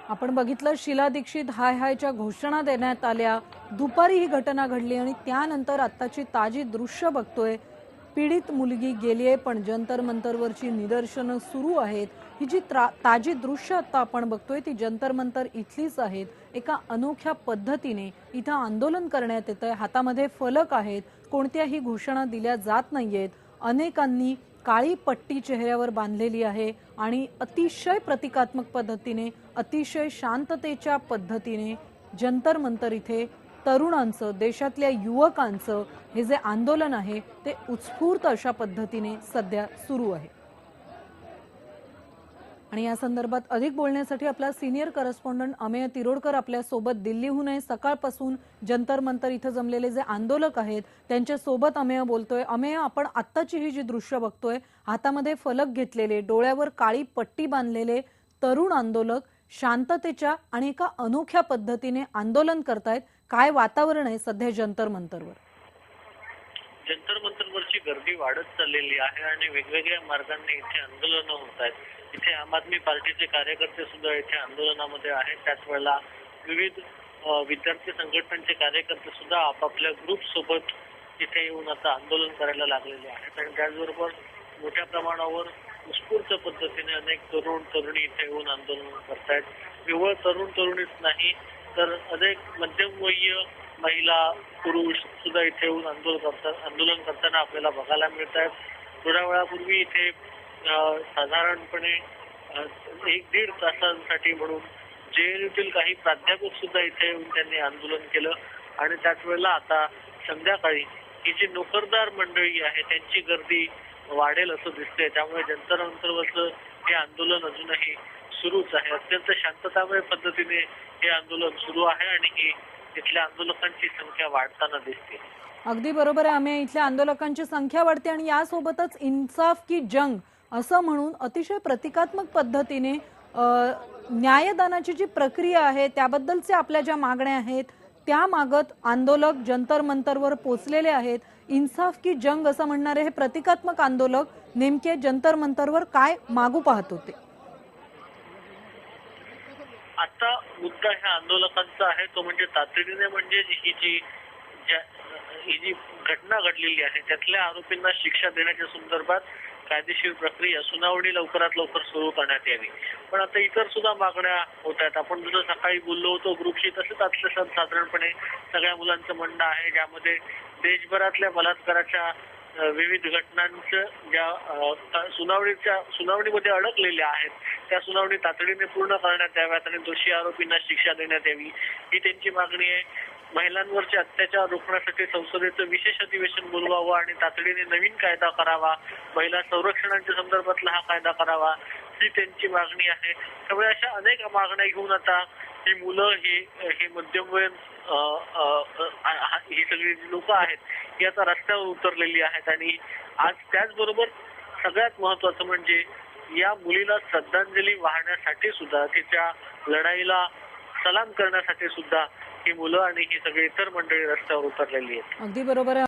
आपण बघितलं शीला दीक्षित हाय हायच्या घोषणा देण्यात आल्या, दुपारी ही घटना घडली आणि त्यानंतर आत्ताची ताजी दृश्य बघतोय. पीडित मुलगी गेलीये पण जंतर मंतरवरची निदर्शनं सुरू आहेत. ही जी ताजी दृश्य आता आपण बघतोय ती जंतर मंतर इथलीच आहेत. एका अनोख्या पद्धतीने इथं आंदोलन करण्यात येतंय. हातामध्ये फलक आहेत, कोणत्याही घोषणा दिल्या जात नाहीयेत. अनेकांनी काळी पट्टी चेहऱ्यावर बांधलेली आहे आणि अतिशय प्रतिकात्मक पद्धतीने, अतिशय शांततेच्या पद्धतीने जंतर मंतर इथे तरुणांचं, देशातल्या युवकांचं हे जे आंदोलन आहे ते उत्स्फूर्त अशा पद्धतीने सध्या सुरू आहे. आणि या संदर्भात अधिक बोलण्यासाठी आपला सिनियर करस्पॉन्डंट अमेय तिरोडकर आपल्या सोबत दिल्लीहून आहे. सकाळपासून जंतर मंतर इथं जमलेले जे आंदोलक आहेत त्यांच्या सोबत अमेय बोलतोय. अमेय, आपण आत्ताची ही जी दृश्य बघतोय, हातामध्ये फलक घेतलेले, डोळ्यावर काळी पट्टी बांधलेले तरुण आंदोलक शांततेच्या आणि एका अनोख्या पद्धतीने आंदोलन करतायत. काय वातावरण आहे सध्या जंतर मंतरवर? जंतर मंतरवरची गर्दी वाढत चाललेली आहे आणि वेगवेगळ्या मार्गांनी इथे आंदोलन होत आहेत. इथे आम आदमी पार्टीचे कार्यकर्ते सुद्धा इथे आंदोलनामध्ये आहेत. त्याच वेळेला विविध विद्यार्थी संघटनांचे कार्यकर्ते सुद्धा आपापल्या ग्रुप सोबत इथे येऊन आता आंदोलन करायला लागलेले आहेत आणि त्याचबरोबर मोठ्या प्रमाणावर उत्स्फूर्त पद्धतीने अनेक तरुण तरुणी इथे येऊन आंदोलन करतायत. केवळ तरुण तरुणीच नाही तर अनेक मध्यमवयीय महिला पुरुष सुद्धा इथे येऊन आंदोलन करताना आपल्याला बघायला मिळत आहेत. थोड्या वेळापूर्वी इथे साधारणपणे 1-1.5 तासांसाठी म्हणून JNUतील काही प्राध्यापक सुद्धा इथे येऊन त्यांनी आंदोलन केलं आणि त्याच वेळेला आता संध्याकाळी ही जी नोकरदार मंडळी आहे त्यांची गर्दी वाढेल असं दिसतंय. त्यामुळे जंतर मंतरवरचं हे आंदोलन अजूनही सुरूच आहे. अत्यंत शांततामय पद्धतीने हे आंदोलन सुरू आहे आणि ही इथल्या आंदोलकांची संख्या वाढताना दिसते. अगदी बरोबर आहे. आम्ही इथल्या आंदोलकांची संख्या वाढते आणि यासोबतच इन्साफ की जंग असं म्हणून अतिशय प्रतिकात्मक पद्धतीने न्यायदानाची जी प्रक्रिया आहे त्याबद्दलचे आपल्या ज्या मागण्या आहेत त्या मागत आंदोलक जंतर मंतरवर पोचलेले आहेत. इन्साफ की जंग असं म्हणणारे हे प्रतिकात्मक आंदोलक नेमके जंतर मंतरवर काय मागू पाहत होते? आता मुद्दा ह्या आंदोलकांचा आहे तो म्हणजे तातडीने म्हणजे ही जी घटना घडलेली आहे त्यातल्या आरोपींना शिक्षा देण्याच्या संदर्भात कायदेशीर प्रक्रिया सुनावणी लवकरात लवकर सुरू करण्यात यावी. पण आता इतर सुद्धा मागण्या होत आहेत. आपण जसं सकाळी बोललो होतो ग्रुपशी, तसंच आजच्या साधारणपणे सगळ्या मुलांचं म्हणणं आहे ज्यामध्ये देशभरातल्या बलात्काराच्या विविध घटनांचं ज्या सुनावणीमध्ये अडकलेल्या आहेत त्या सुनावणी तातडीने पूर्ण करण्यात याव्यात आणि दोषी आरोपींना शिक्षा देण्यात यावी ही त्यांची मागणी आहे. महिलांवरचे अत्याचार रोखण्यासाठी संसदेचं विशेष अधिवेशन बोलवावं आणि तातडीने नवीन कायदा करावा, महिला संरक्षणाच्या संदर्भातला हा कायदा करावा ही त्यांची मागणी आहे. त्यामुळे अशा अनेक मागण्या घेऊन आता ही मुलं हे मध्यमवयीन ही सगळी लोक आहेत ही आता रस्त्यावर उतरलेली आहेत आणि आज त्याचबरोबर सगळ्यात महत्वाचं म्हणजे या मुलीला श्रद्धांजली वाहण्यासाठी सुद्धा तिच्या लढाईला सलाम करण्यासाठी सुद्धा ही मुलं आणि ही सगळी इतर मंडळी रस्त्यावर उतरलेली आहेत. अगदी बरोबर आहे.